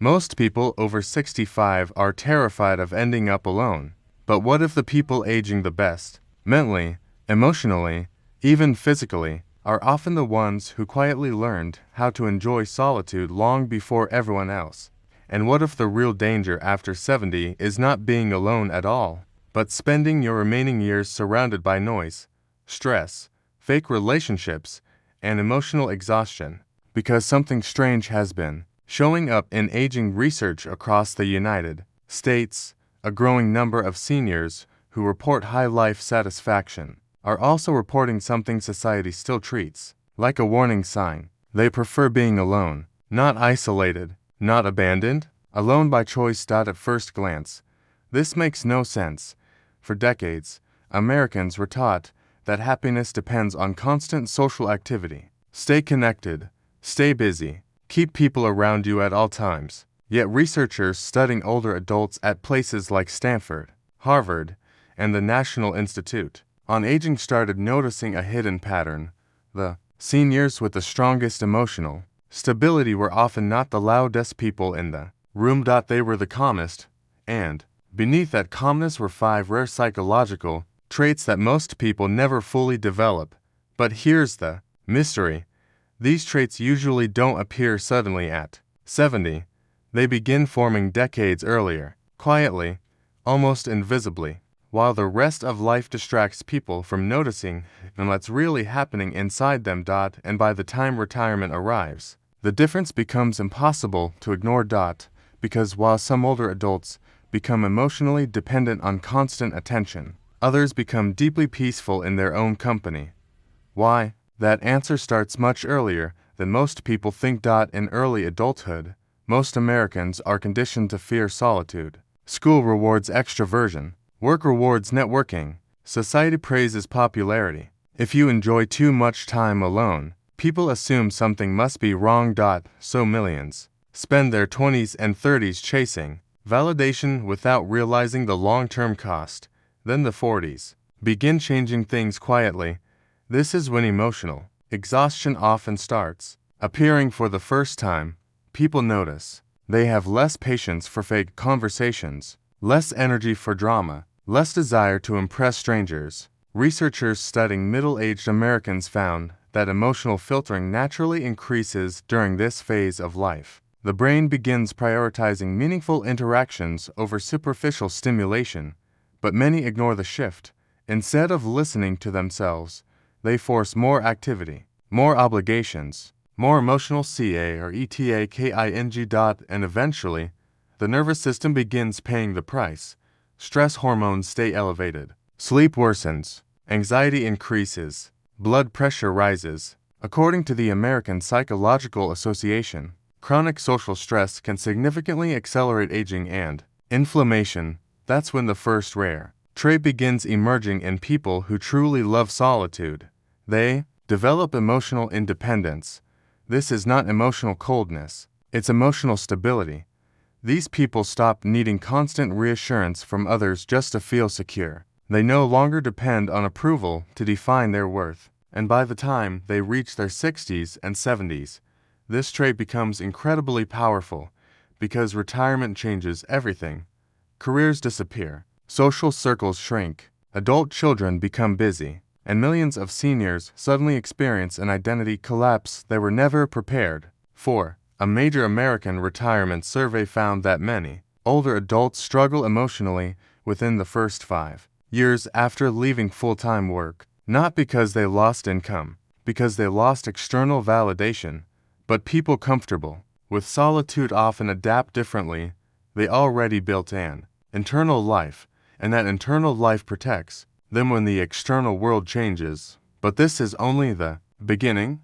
Most people over 65 are terrified of ending up alone. But what if the people aging the best, mentally, emotionally, even physically, are often the ones who quietly learned how to enjoy solitude long before everyone else? And what if the real danger after 70 is not being alone at all, but spending your remaining years surrounded by noise, stress, fake relationships, and emotional exhaustion? Because something strange has been showing up in aging research across the United States. A growing number of seniors who report high life satisfaction are also reporting something society still treats like a warning sign. They prefer being alone, not isolated, not abandoned, alone by choice. At first glance, this makes no sense. For decades, Americans were taught that happiness depends on constant social activity. Stay connected, stay busy, keep people around you at all times. Yet researchers studying older adults at places like Stanford, Harvard, and the National Institute on Aging started noticing a hidden pattern. The seniors with the strongest emotional stability were often not the loudest people in the room. They were the calmest, and beneath that calmness were 5 rare psychological traits that most people never fully develop. But here's the mystery. These traits usually don't appear suddenly at 70. They begin forming decades earlier, quietly, almost invisibly, while the rest of life distracts people from noticing what's really happening inside them. And by the time retirement arrives, the difference becomes impossible to ignore. Because while some older adults become emotionally dependent on constant attention, others become deeply peaceful in their own company. Why? That answer starts much earlier than most people think. In early adulthood, most Americans are conditioned to fear solitude. School rewards extroversion. Work rewards networking. Society praises popularity. If you enjoy too much time alone, people assume something must be wrong. So millions spend their 20s and 30s chasing validation without realizing the long-term cost. Then the 40s begin changing things quietly. This is when emotional exhaustion often starts appearing for the first time. People notice they have less patience for fake conversations, less energy for drama, less desire to impress strangers. Researchers studying middle-aged Americans found that emotional filtering naturally increases during this phase of life. The brain begins prioritizing meaningful interactions over superficial stimulation, but many ignore the shift. Instead of listening to themselves, they force more activity, more obligations, more emotional CARETAKING. And eventually, the nervous system begins paying the price. Stress hormones stay elevated, sleep worsens, anxiety increases, blood pressure rises. According to the American Psychological Association, chronic social stress can significantly accelerate aging and inflammation. That's when the first rare trait begins emerging in people who truly love solitude. They develop emotional independence. This is not emotional coldness, it's emotional stability. These people stop needing constant reassurance from others just to feel secure. They no longer depend on approval to define their worth. And by the time they reach their 60s and 70s, this trait becomes incredibly powerful because retirement changes everything. Careers disappear, social circles shrink, adult children become busy, and millions of seniors suddenly experience an identity collapse they were never prepared for. A major American retirement survey found that many older adults struggle emotionally within the first 5 years after leaving full-time work, not because they lost income, because they lost external validation, but people comfortable with solitude often adapt differently. They already built an internal life, and that internal life protects them when the external world changes. But this is only the beginning.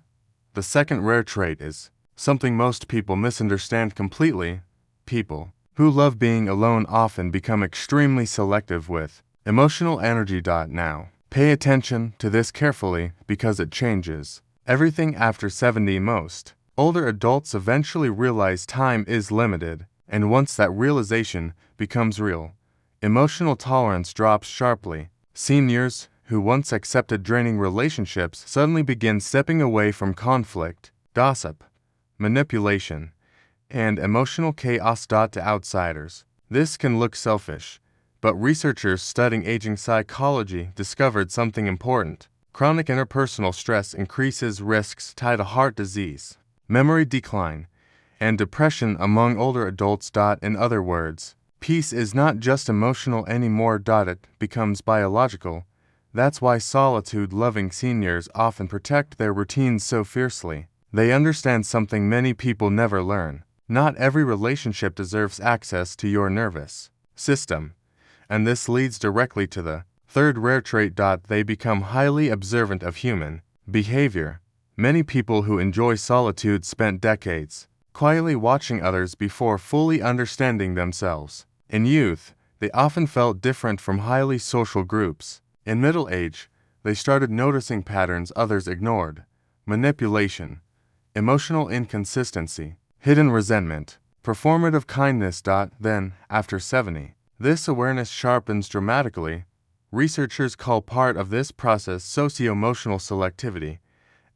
The second rare trait is something most people misunderstand completely. People who love being alone often become extremely selective with emotional energy. Now, pay attention to this carefully because it changes everything after 70. Most older adults eventually realize time is limited, and once that realization becomes real, emotional tolerance drops sharply. Seniors who once accepted draining relationships suddenly begin stepping away from conflict, gossip, manipulation, and emotional chaos. To outsiders, this can look selfish, but researchers studying aging psychology discovered something important. Chronic interpersonal stress increases risks tied to heart disease, memory decline, and depression among older adults. In other words, peace is not just emotional anymore. It becomes biological. That's why solitude-loving seniors often protect their routines so fiercely. They understand something many people never learn. Not every relationship deserves access to your nervous system. And this leads directly to the third rare trait. They become highly observant of human behavior. Many people who enjoy solitude spent decades quietly watching others before fully understanding themselves. In youth, they often felt different from highly social groups. In middle age, they started noticing patterns others ignored: manipulation, emotional inconsistency, hidden resentment, performative kindness. Then, after 70, this awareness sharpens dramatically. Researchers call part of this process socio-emotional selectivity.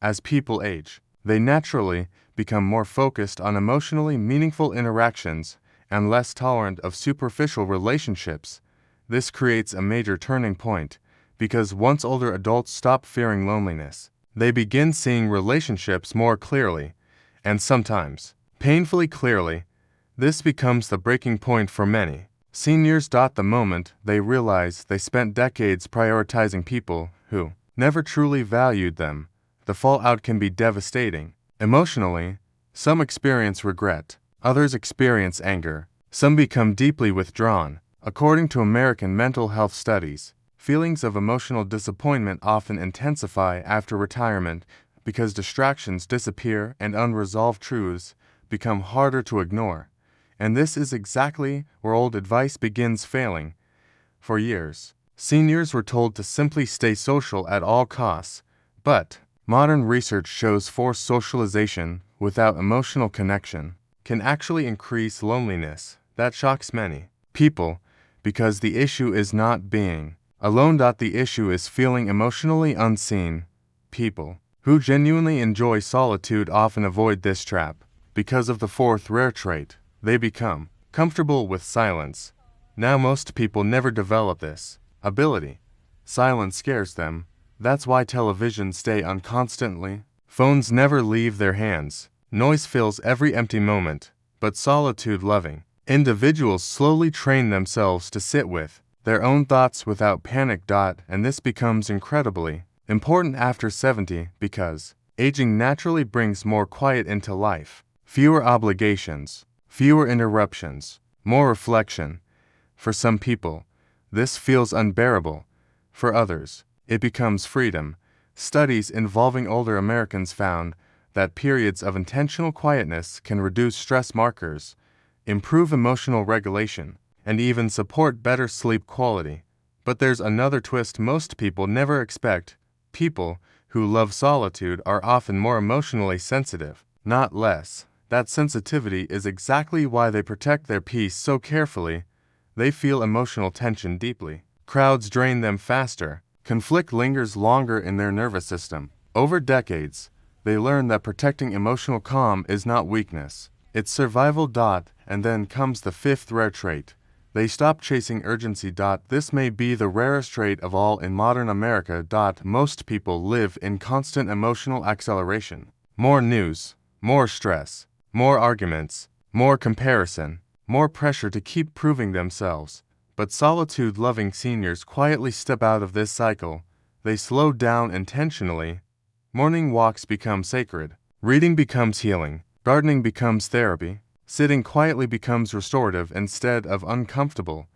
As people age, they naturally become more focused on emotionally meaningful interactions and less tolerant of superficial relationships. This creates a major turning point, because once older adults stop fearing loneliness, they begin seeing relationships more clearly, and sometimes painfully clearly. This becomes the breaking point for many seniors. The moment they realize they spent decades prioritizing people who never truly valued them, the fallout can be devastating. Emotionally, some experience regret, others experience anger, some become deeply withdrawn. According to American mental health studies, feelings of emotional disappointment often intensify after retirement because distractions disappear and unresolved truths become harder to ignore. And this is exactly where old advice begins failing. For years, seniors were told to simply stay social at all costs, but modern research shows forced socialization without emotional connection can actually increase loneliness. That shocks many people, because the issue is not being alone. The issue is feeling emotionally unseen. People who genuinely enjoy solitude often avoid this trap. Because of the fourth rare trait, they become comfortable with silence. Now, most people never develop this ability. Silence scares them. That's why televisions stay on constantly. Phones never leave their hands. Noise fills every empty moment. But solitude-loving individuals slowly train themselves to sit with their own thoughts without panic. And this becomes incredibly important after 70, because aging naturally brings more quiet into life. Fewer obligations, fewer interruptions, more reflection. For some people, this feels unbearable. For others, it becomes freedom. Studies involving older Americans found that periods of intentional quietness can reduce stress markers, improve emotional regulation, and even support better sleep quality. But there's another twist most people never expect. People who love solitude are often more emotionally sensitive, not less. That sensitivity is exactly why they protect their peace so carefully. They feel emotional tension deeply. Crowds drain them faster. Conflict lingers longer in their nervous system. Over decades, they learn that protecting emotional calm is not weakness, it's survival. And then comes the fifth rare trait. They stop chasing urgency. This may be the rarest trait of all in modern America. Most people live in constant emotional acceleration. More news, more stress, more arguments, more comparison, more pressure to keep proving themselves. But solitude-loving seniors quietly step out of this cycle. They slow down intentionally. Morning walks become sacred. Reading becomes healing. Gardening becomes therapy. Sitting quietly becomes restorative instead of uncomfortable.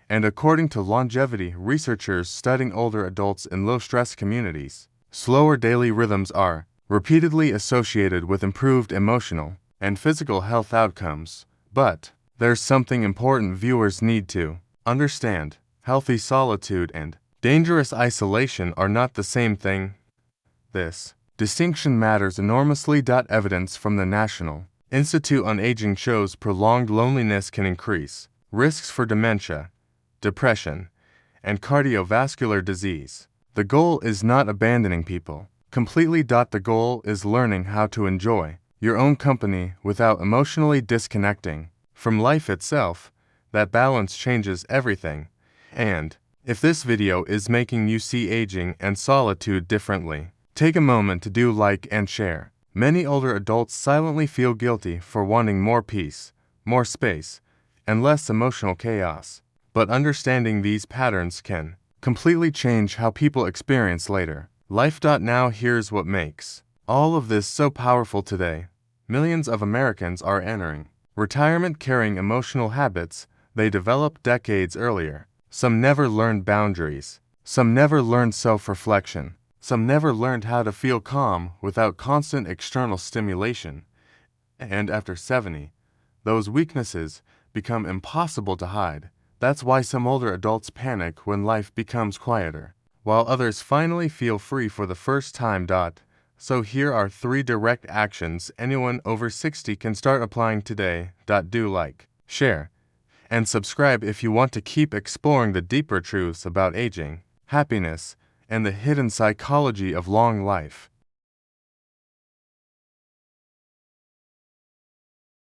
And according to longevity researchers studying older adults in low-stress communities, slower daily rhythms are repeatedly associated with improved emotional and physical health outcomes. But there's something important viewers need to understand. Healthy solitude and dangerous isolation are not the same thing. This distinction matters enormously. Evidence from the National Institute on Aging shows prolonged loneliness can increase risks for dementia, depression, and cardiovascular disease. The goal is not abandoning people completely. The goal is learning how to enjoy your own company without emotionally disconnecting from life itself. That balance changes everything. And if this video is making you see aging and solitude differently, take a moment to do like and share. Many older adults silently feel guilty for wanting more peace, more space, and less emotional chaos. But understanding these patterns can completely change how people experience later life. Now here's what makes all of this so powerful today. Millions of Americans are entering retirement carrying emotional habits they developed decades earlier. Some never learned boundaries. Some never learned self-reflection. Some never learned how to feel calm without constant external stimulation. And after 70, those weaknesses become impossible to hide. That's why some older adults panic when life becomes quieter, while others finally feel free for the first time. So here are 3 direct actions anyone over 60 can start applying today. Do like, share, and subscribe if you want to keep exploring the deeper truths about aging, happiness, and the hidden psychology of long life.